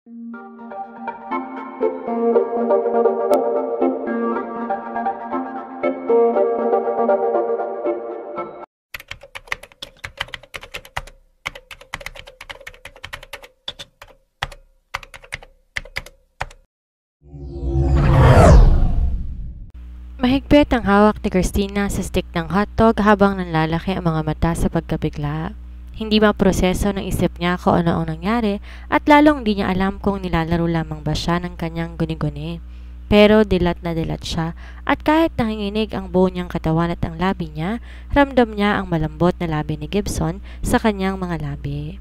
Mahigpit ang hawak ni Christina sa stick ng hotdog habang nanlalaki ang mga mata sa pagkabigla. Hindi maproseso ng isip niya kung ano ang nangyari at lalong di niya alam kung nilalaro lamang ba siya ng kanyang guni-guni. Pero dilat na dilat siya at kahit nanginginig ang buo niyang katawan at ang labi niya, ramdam niya ang malambot na labi ni Gibson sa kanyang mga labi.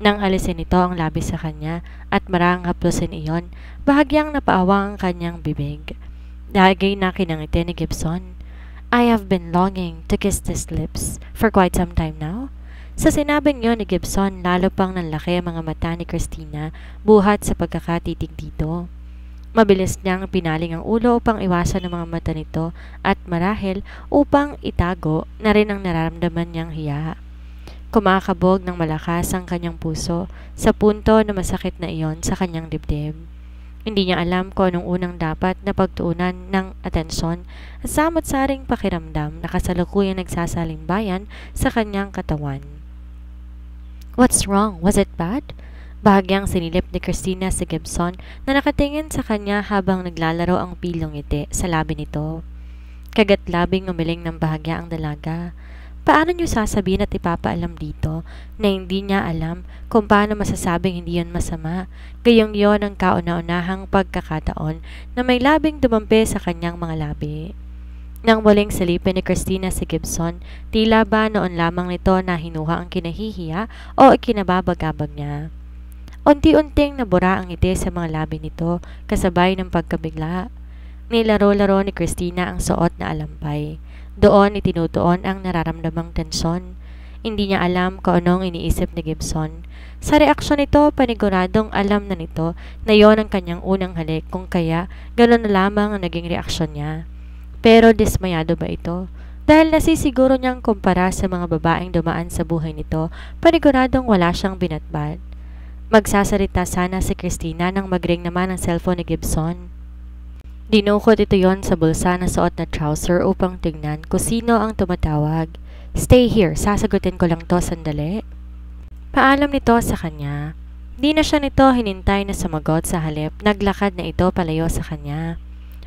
Nang alisin nito ang labi sa kanya at marang haplusin iyon, bahagyang napaawang ang kanyang bibig. Lagay na kinangiti ni Gibson. I have been longing to kiss these lips for quite some time now. Sa sinabing yun ni Gibson, lalo pang nanlaki ang mga mata ni Christina buhat sa pagkakatitig dito. Mabilis niyang pinaling ang ulo upang iwasan ang mga mata nito at marahil upang itago na rin ang nararamdaman niyang hiya. Kumakabog ng malakas ang kanyang puso sa punto na masakit na iyon sa kanyang dibdib. Hindi niya alam kung anong unang dapat na pagtuunan ng atensyon at samot-saring pakiramdam na kasalukuyang nagsasalimbayan sa kanyang katawan. What's wrong? Was it bad? Bahagyang sinilip ni Christina si Gibson na nakatingin sa kanya habang naglalaro ang pilong ngiti sa labi nito. Kagat-labing umiling ng bahagya ang dalaga. Paano niyo sasabihin at ipapaalam dito na hindi niya alam kung paano masasabing hindi yon masama, gayong yon ang kauna-unahang pagkakataon na may labing dumampi sa kanyang mga labi. Nang muling silipin ni Christina si Gibson, tila ba noon lamang nito na hinuha ang kinahihiya o ikinababagabag niya. Unti-unting nabura ang ngiti sa mga labi nito kasabay ng pagkabigla. Nilaro-laro ni Christina ang suot na alampay. Doon itinutuon ang nararamdamang tensyon. Hindi niya alam kung anong iniisip ni Gibson. Sa reaksyon nito, paniguradong alam na nito na yon ang kanyang unang halik kung kaya gano'n na lamang ang naging reaksyon niya. Pero dismayado ba ito? Dahil nasisiguro niyang kumpara sa mga babaeng dumaan sa buhay nito, paniguradong wala siyang binatbat. Magsasalita sana si Christina nang magring naman ang cellphone ni Gibson. Dinukot ito yon sa bulsa na suot na trouser upang tignan kung sino ang tumatawag. Stay here, sasagutin ko lang to sandali. Paalam nito sa kanya. Di na siya nito hinintay na sumagot sa halip, naglakad na ito palayo sa kanya.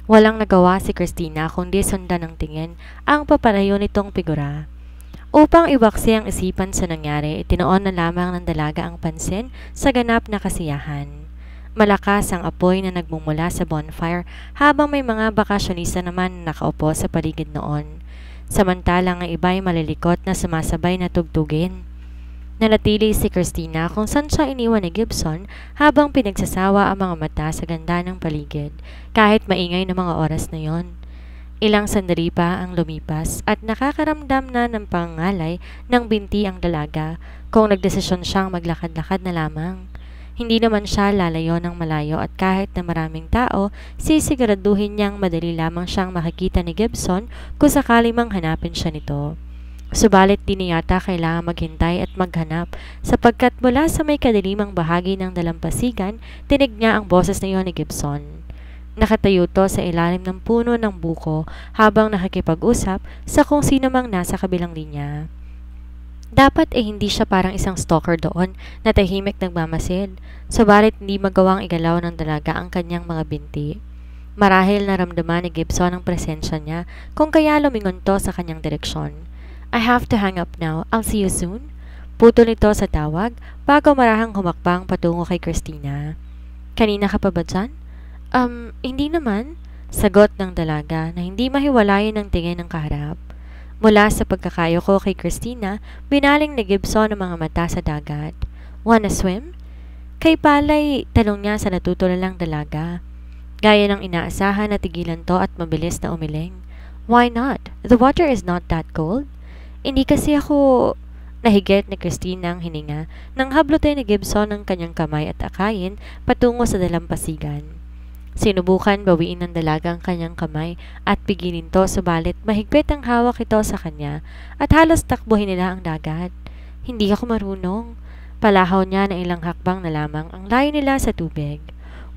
Walang nagawa si Christina kundi sundan ng tingin ang papalayo nitong figura. Upang iwaksi ang isipan sa nangyari, itinoon na lamang ng dalaga ang pansin sa ganap na kasiyahan. Malakas ang apoy na nagmumula sa bonfire habang may mga bakasyonista naman na nakaupo sa paligid noon. Samantalang ang iba ay malilikot na sumasabay na tugtugin. Nanatili si Christina kung saan siya iniwan ni Gibson habang pinagsasawa ang mga mata sa ganda ng paligid kahit maingay na mga oras na yon. Ilang sandali pa ang lumipas at nakakaramdam na ng pangalay ng binti ang dalaga kung nagdesisyon siyang maglakad-lakad na lamang. Hindi naman siya lalayo ng malayo at kahit na maraming tao, sisiguraduhin niyang madali lamang siyang makikita ni Gibson kung sakali mang hanapin siya nito. Subalit di niya yata kailangan maghintay at maghanap sapagkat mula sa may kadilimang bahagi ng dalampasigan, tinig niya ang boses na iyon ni Gibson. Nakatayo to sa ilalim ng puno ng buko habang nakikipag-usap sa kung sino mang nasa kabilang linya. Dapat hindi siya parang isang stalker doon na tahimik nagmamasid, subalit hindi magawang igalaw ng dalaga ang kanyang mga binti. Marahil naramdaman ni Gibson ang presensya niya kung kaya lumingon to sa kanyang direksyon. I have to hang up now. I'll see you soon. Putol nito sa tawag bago marahang humakbang patungo kay Christina. Kanina ka pa ba dyan? Hindi naman. Sagot ng dalaga na hindi mahiwalayan ng tingin ng kaharap. Mula sa pagkakayo ko kay Christina, binaling ni Gibson ang mga mata sa dagat. Wanna swim? Kay Palay, talong niya sa natutulalang dalaga. Gaya ng inaasahan na tigilan to at mabilis na umiling. Why not? The water is not that cold. Hindi kasi ako... Nahigit ni Christina ang hininga nang hablutin ni Gibson ang kanyang kamay at akayin patungo sa dalampasigan. Sinubukan bawiin ng dalaga ang kanyang kamay at pigilin to subalit mahigpit ang hawak ito sa kanya at halos takbuhin nila ang dagat. Hindi ako marunong. Palahaw niya na ilang hakbang na lamang ang layo nila sa tubig.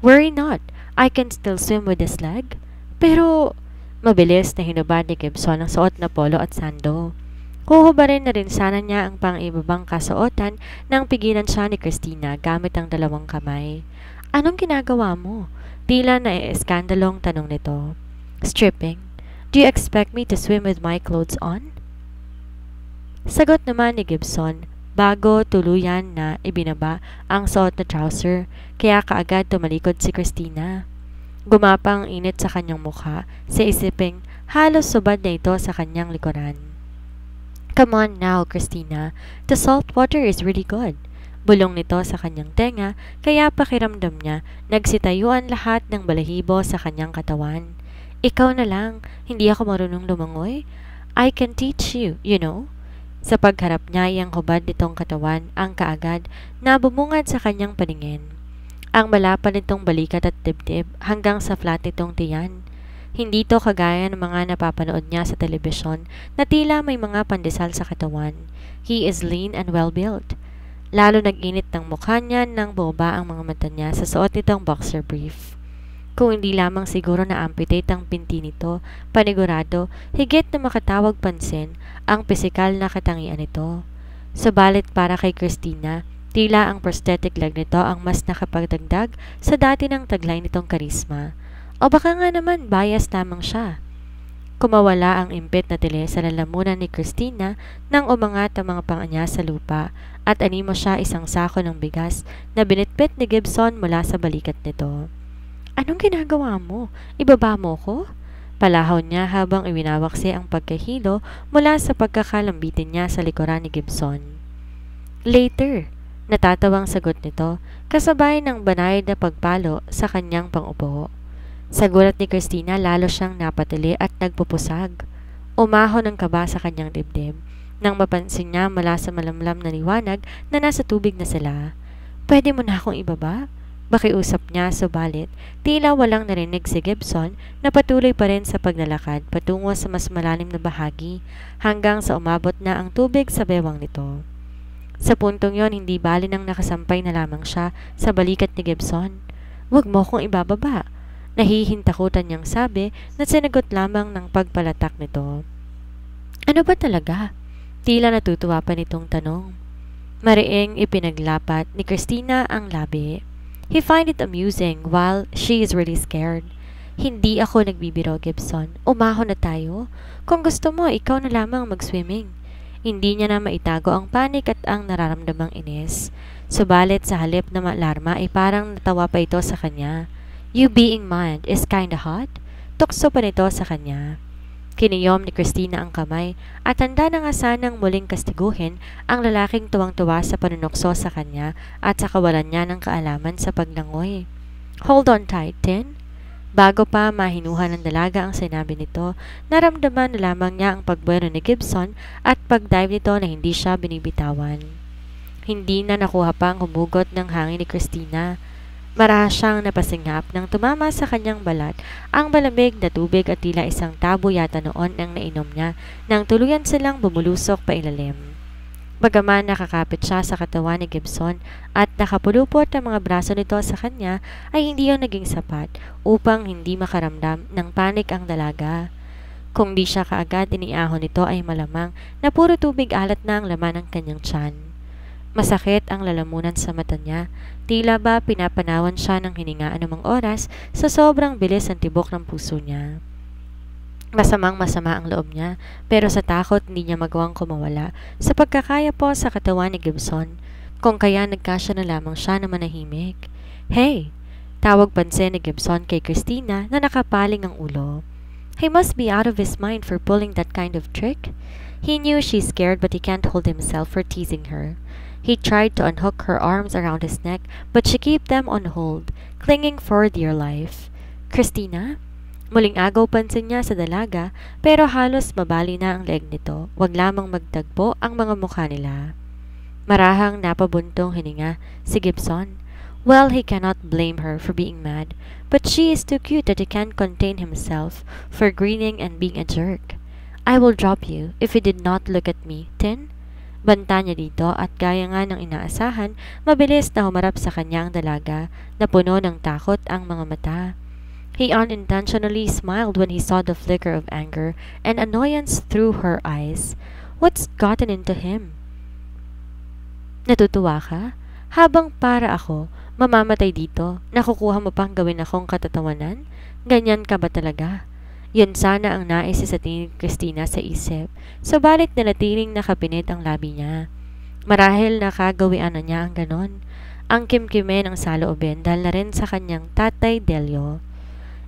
Worry not, I can still swim with this leg. Pero, mabilis na hinubad ni Gibson ang suot na polo at sando. Huhubarin na rin sana niya ang pang-ibabang kasuotan nang pigilan siya ni Christina gamit ang dalawang kamay. Anong ginagawa mo? Tila na eskandalong tanong nito. Stripping. Do you expect me to swim with my clothes on? Sagot naman ni Gibson, bago tuluyan na ibinaba ang suot na trouser, kaya kaagad tumalikod si Christina. Gumapang init sa kanyang mukha, sa isiping halos subad na ito sa kanyang likuran. Come on now, Christina. The salt water is really good. Bulong nito sa kanyang tenga, kaya pakiramdam niya, nagsitayuan lahat ng balahibo sa kanyang katawan. Ikaw na lang, hindi ako marunong lumangoy. I can teach you, you know. Sa pagharap niya ang hubad nitong katawan, ang kaagad na bumungad sa kanyang paningin. Ang malapad nitong balikat at dibdib hanggang sa flat nitong tiyan. Hindi to kagaya ng mga napapanood niya sa telebisyon na tila may mga pandesal sa katawan. He is lean and well-built. Lalo nag-init ng mukha niya nang bumaba ang mga mata niya sa suot nitong boxer brief. Kung hindi lamang siguro na amputate ang pinti nito, panigurado, higit na makatawag pansin ang pisikal na katangian nito. Subalit para kay Christina, tila ang prosthetic leg nito ang mas nakapagdagdag sa dati ng taglay nitong karisma. O baka nga naman bias lamang siya. Kumawala ang impit na tili sa lalamunan ni Christina nang umangat ang mga panga niya sa lupa at animo siya isang sako ng bigas na binitbit ni Gibson mula sa balikat nito. Anong ginagawa mo? Ibaba mo ko? Palahaw niya habang iwinawaksi ang pagkahilo mula sa pagkakalambitin niya sa likuran ni Gibson. Later, natatawang sagot nito kasabay ng banayad na pagpalo sa kanyang pangupo. Sa gulat ni Christina, lalo siyang napatili at nagpupusag. Umahon ng kaba sa kanyang dibdib nang mapansin niya mula sa malamlam na liwanag na nasa tubig na sila. Pwede mo na akong ibaba? Bakiusap niya, subalit tila walang narinig si Gibson na patuloy pa rin sa paglalakad patungo sa mas malalim na bahagi hanggang sa umabot na ang tubig sa bewang nito. Sa puntong yon, hindi bali nang nakasampay na lamang siya sa balikat ni Gibson. Huwag mo kong ibababa. Nahihintakutan niyang sabi na sinagot lamang ng pagpalatak nito. Ano ba talaga? Tila natutuwa pa nitong tanong. Mariing ipinaglapat ni Christina ang labi. He find it amusing while she is really scared. Hindi ako nagbibiro, Gibson. Umahon na tayo. Kung gusto mo, ikaw na lamang mag-swimming. Hindi niya na maitago ang panik at ang nararamdamang inis. Subalit sa halip na maalarma ay parang natawa pa ito sa kanya. You being mad is kinda hot? Tukso pa nito sa kanya. Kiniyom ni Christina ang kamay at handa na nga sanang muling kastiguhin ang lalaking tuwang-tuwa sa panunokso sa kanya at sa kawalan niya ng kaalaman sa paglangoy. Hold on tight, Tin. Bago pa mahinuha ng dalaga ang sinabi nito, naramdaman na lamang niya ang pagbueno ni Gibson at pagdive nito na hindi siya binibitawan. Hindi na nakuha pang humugot ng hangin ni Christina. Marahas siyang napasingap nang tumama sa kanyang balat ang malamig na tubig at tila isang tabo yata noon ang nainom niya nang tuluyan silang bumulusok pa ilalim. Bagaman nakakapit siya sa katawan ni Gibson at nakapulupot ang mga braso nito sa kanya ay hindi yung naging sapat upang hindi makaramdam ng panik ang dalaga. Kung di siya kaagad iniahon nito ay malamang na puro tubig alat na ang laman ng kanyang tiyan. Masakit ang lalamunan sa mata niya, tila ba pinapanawan siya ng hininga anumang oras sa sobrang bilis ng tibok ng puso niya. Masamang-masama ang loob niya, pero sa takot hindi niya magawang kumawala sa pagkakaya po sa katawan ni Gibson, kung kaya nagkasya na lamang siya na manahimik. Hey! Tawag pansin ni Gibson kay Christina na nakapaling ang ulo. He must be out of his mind for pulling that kind of trick. He knew she's scared but he can't hold himself for teasing her. He tried to unhook her arms around his neck, but she kept them on hold, clinging for dear life. Christina? Muling agaw pansin niya sa dalaga, pero halos mabali na ang leg nito. Wag lamang magtagpo ang mga mukha nila. Marahang napabuntong hininga si Gibson. Well, he cannot blame her for being mad, but she is too cute that he can't contain himself for grinning and being a jerk. I will drop you if you did not look at me, Tin. Banta niya dito at gaya nga ng inaasahan, mabilis na humarap sa kanya ang dalaga na puno ng takot ang mga mata. He unintentionally smiled when he saw the flicker of anger and annoyance through her eyes. What's gotten into him? Natutuwa ka? Habang para ako, mamamatay dito, nakukuha mo pang gawin akong katatawanan? Ganyan ka ba talaga? Yun sana ang nais sa tingin ni Christina sa isip, subalit nanatiling nakapinit ang labi niya. Marahil nakagawian na niya ang ganon. Ang kimkime ng saloobin dahil na rin sa kanyang tatay Delio.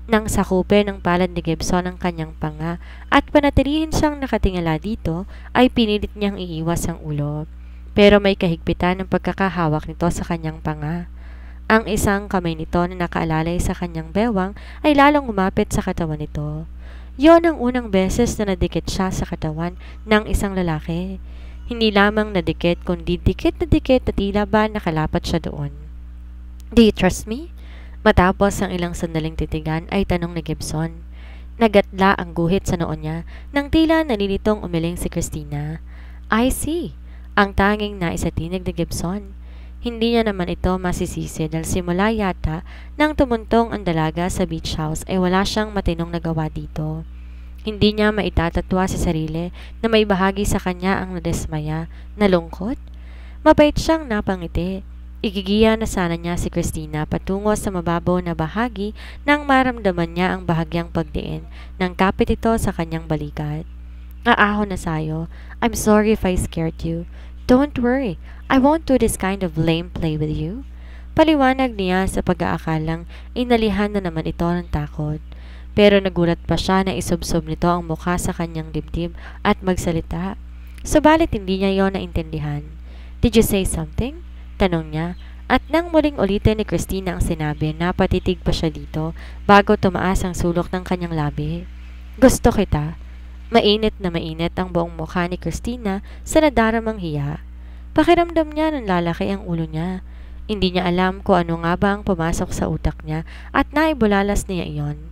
Nang sakupe ng palad ni Gibson ang kanyang panga at panatilihin siyang nakatingala dito, ay pinilit niyang iiwas ang ulo. Pero may kahigpitan ng pagkakahawak nito sa kanyang panga. Ang isang kamay nito na nakaalalay sa kanyang bewang ay lalong umapit sa katawan nito. Yon ang unang beses na nadikit siya sa katawan ng isang lalaki. Hindi lamang nadikit kundi dikit na tila ba nakalapat siya doon. Do you trust me? Matapos ang ilang sandaling titigan ay tanong ni Gibson. Nagatla ang guhit sa noon niya nang tila nalilitong umiling si Christina. I see. Ang tanging naisatinig ni Gibson. Hindi niya naman ito masisisi dahil simula yata nang tumuntong ang dalaga sa beach house ay wala siyang matinong nagawa dito. Hindi niya maitatatwa sa sarili na may bahagi sa kanya ang nadismaya, nalungkot. Mabait siyang napangiti. Igigiya na sana niya si Christina patungo sa mababaw na bahagi nang maramdaman niya ang bahagyang pagdiin ng kapit ito sa kanyang balikat. Aahon na sayo. I'm sorry if I scared you. Don't worry. I won't do this kind of lame play with you. Paliwanag niya sa pag-aakalang inalihan na naman ito ng takot. Pero nagulat pa siya na isubsob nito ang mukha sa kanyang dibdib at magsalita. Subalit hindi niya yon naintindihan. Did you say something? Tanong niya. At nang muling ulitin ni Christina ang sinabi, napatitig pa siya dito bago tumaas ang sulok ng kanyang labi. Gusto kita. Mainit na mainit ang buong mukha ni Christina sa nadaramang hiya. Pakiramdam niya ng lalaki ang ulo niya. Hindi niya alam kung ano nga ba ang pumasok sa utak niya at naibulalas niya iyon.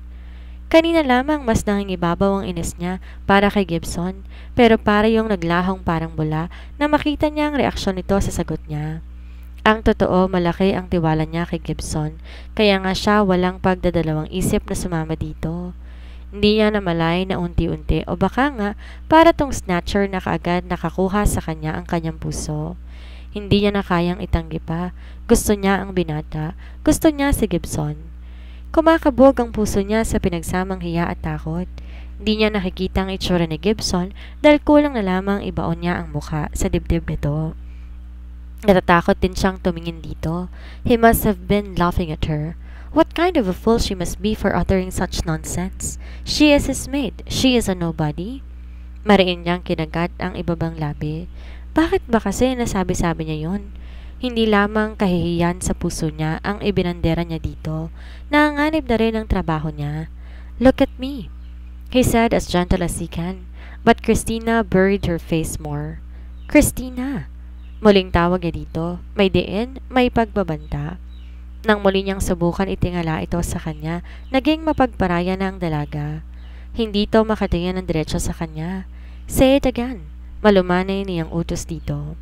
Kanina lamang mas nangingibabaw ang inis niya para kay Gibson, pero para yung naglahong parang bula na makita niya ang reaksyon nito sa sagot niya. Ang totoo, malaki ang tiwala niya kay Gibson, kaya nga siya walang pagdadalawang isip na sumama dito. Hindi niya namalay na unti-unti o baka nga para tong snatcher na kaagad nakakuha sa kanya ang kanyang puso. Hindi niya na kayang itanggi pa. Gusto niya ang binata. Gusto niya si Gibson. Kumakabog ang puso niya sa pinagsamang hiya at takot. Hindi niya nakikita ang itsura ni Gibson dahil kulang na lamang ibaon niya ang mukha sa dibdib nito. Natatakot din siyang tumingin dito. He must have been laughing at her. What kind of a fool she must be for uttering such nonsense. She is his mate. She is a nobody. Mariin niyang kinagat ang ibabang labi. Bakit ba kasi nasabi-sabi niya yon? Hindi lamang kahihiyan sa puso niya ang ibinandera niya dito. Nanganganib na rin ang trabaho niya. Look at me, he said as gentle as he can. But Christina buried her face more. Christina! Muling tawag niya dito. May diin, may pagbabanta. Nang muli niyang subukan itingala ito sa kanya, naging mapagparaya na ang dalaga. Hindi ito makatingin ng diretso sa kanya. Say it again. Malumanay niyang utos dito.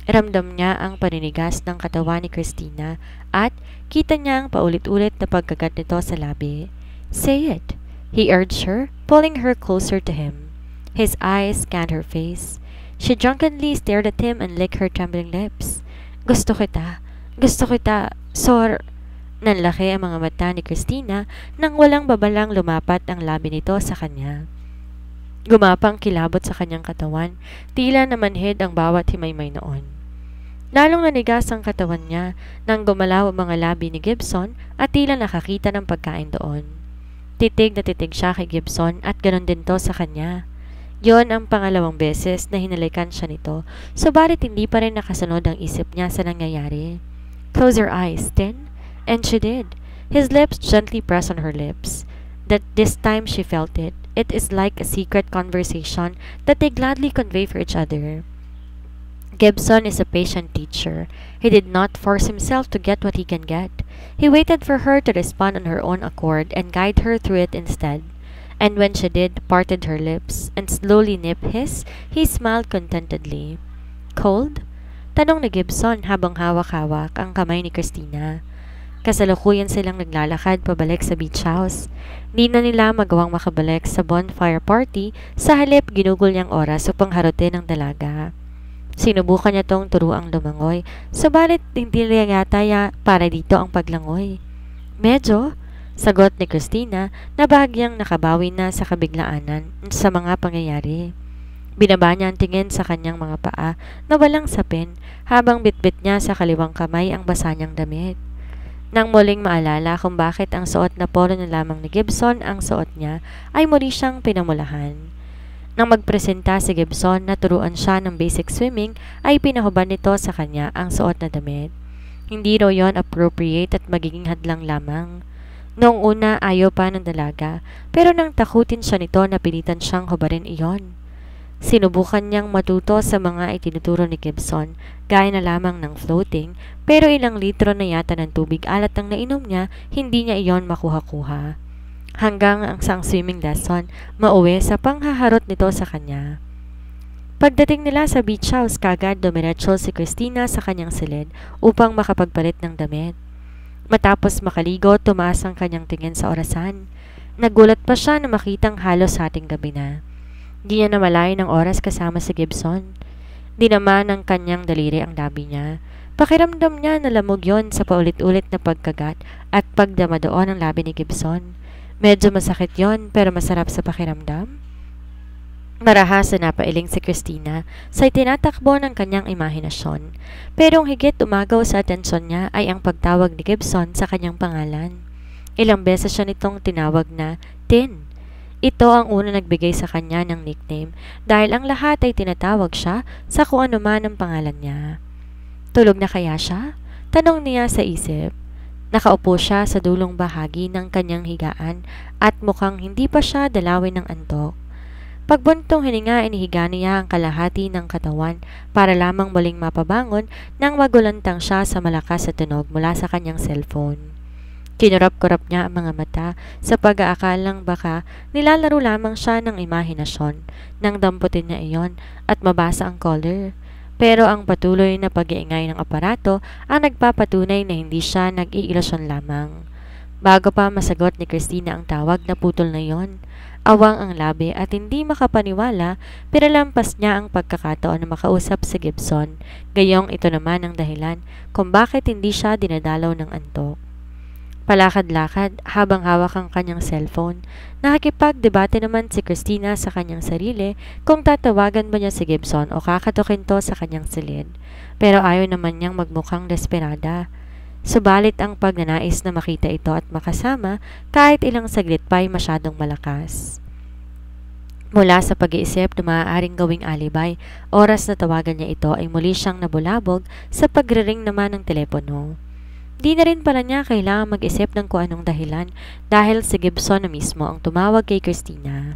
Ramdam niya ang paninigas ng katawan ni Christina at kita niya ang paulit-ulit na pagkagat nito sa labi. Say it, he urged her, pulling her closer to him. His eyes scanned her face. She drunkenly stared at him and licked her trembling lips. Gusto kita. Gusto kita. Nanlaki ang mga mata ni Christina nang walang babalang lumapat ang labi nito sa kanya. Gumapang kilabot sa kanyang katawan, tila namanhid ang bawat himaymay noon. Lalong nanigas ang katawan niya nang gumalaw ang mga labi ni Gibson at tila nakakita ng pagkain doon. Titig na titig siya kay Gibson at ganon din to sa kanya. Yon ang pangalawang beses na hinalikan siya nito, subalit hindi pa rin nakasunod ang isip niya sa nangyayari. Close your eyes, Tin. And she did. His lips gently pressed on her lips. That this time she felt it. It is like a secret conversation that they gladly convey for each other. Gibson is a patient teacher. He did not force himself to get what he can get. He waited for her to respond on her own accord and guide her through it instead. And when she did, parted her lips and slowly nipped his, he smiled contentedly. Cold? Tanong ni Gibson habang hawak-hawak ang kamay ni Christina. Kasalukuyan silang naglalakad pabalik sa beach house. Di na nila magawang makabalik sa bonfire party, sa halip ginugol niyang oras upang harutin ang dalaga. Sinubukan niya tong turuang lumangoy, subalit hindi niya yata para dito ang paglangoy. Medyo, sagot ni Christina na bahagyang nakabawi na sa kabiglaanan sa mga pangyayari. Binaba niya ang tingin sa kanyang mga paa na walang sapin habang bitbit niya sa kaliwang kamay ang basa niyang damit. Nang muling maalala kung bakit ang suot na polo na lamang ni Gibson ang suot niya, ay muli siyang pinamulahan. Nang magpresenta si Gibson na turuan siya ng basic swimming, ay pinahuban nito sa kanya ang suot na damit. Hindi raw yon appropriate at magiging hadlang lamang. Noong una ayaw pa ng dalaga, pero nang takutin siya nito napilitan siyang hubarin iyon. Sinubukan niyang matuto sa mga itinuturo ni Gibson, gaya na lamang ng floating, pero ilang litro na yata ng tubig alat ang nainom niya, hindi niya iyon makuha-kuha. Hanggang ang sang swimming lesson, mauwi sa panghaharot nito sa kanya. Pagdating nila sa beach house, kagad dumiretso si Christina sa kanyang silid upang makapagpalit ng damit. Matapos makaligo, tumaas ang kanyang tingin sa orasan. Nagulat pa siya na makitang halos hating gabi na. Di niya namalayan ng oras kasama si Gibson. Di naman ng kanyang daliri ang labi niya. Pakiramdam niya na lamog yon sa paulit-ulit na pagkagat at pagdama doon ang labi ni Gibson. Medyo masakit yon pero masarap sa pakiramdam. Marahas na napailing si Christina sa tinatakbo ng kanyang imahinasyon. Pero ang higit umagaw sa atensyon niya ay ang pagtawag ni Gibson sa kanyang pangalan. Ilang beses siya nitong tinawag na Tin. Ito ang una nagbigay sa kanya ng nickname dahil ang lahat ay tinatawag siya sa kung ano man ang pangalan niya. Tulog na kaya siya? Tanong niya sa isip. Nakaupo siya sa dulong bahagi ng kanyang higaan at mukhang hindi pa siya dalawin ng antok. Pagbuntong hininga, inihiga niya ang kalahati ng katawan para lamang muling mapabangon nang magulantang siya sa malakas na tunog mula sa kanyang cellphone. Kinurap-kurap niya ang mga mata sa pag-aakalang baka nilalaro lamang siya ng imahinasyon nang damputin niya iyon at mabasa ang caller. Pero ang patuloy na pag-iingay ng aparato ang nagpapatunay na hindi siya nag-iilusyon lamang. Bago pa masagot ni Christina ang tawag, naputol na iyon. Awang ang labi at hindi makapaniwala, pinalampas niya ang pagkakataon na makausap si Gibson. Gayong ito naman ang dahilan kung bakit hindi siya dinadalaw ng antok. Palakad-lakad habang hawak ang kanyang cellphone, nakikipagdebate naman si Christina sa kanyang sarili kung tatawagan ba niya si Gibson o kakatukin to sa kanyang silid. Pero ayaw naman niyang magmukhang desperada. Subalit ang pagnanais na makita ito at makasama kahit ilang saglit pa ay masyadong malakas. Mula sa pag-iisip na maaaring gawing alibay, oras na tawagan niya ito ay muli siyang nabulabog sa pagre-ring naman ng telepono. Di na rin pala niya kailangan mag-isip ng kung anong dahilan dahil si Gibson na mismo ang tumawag kay Christina.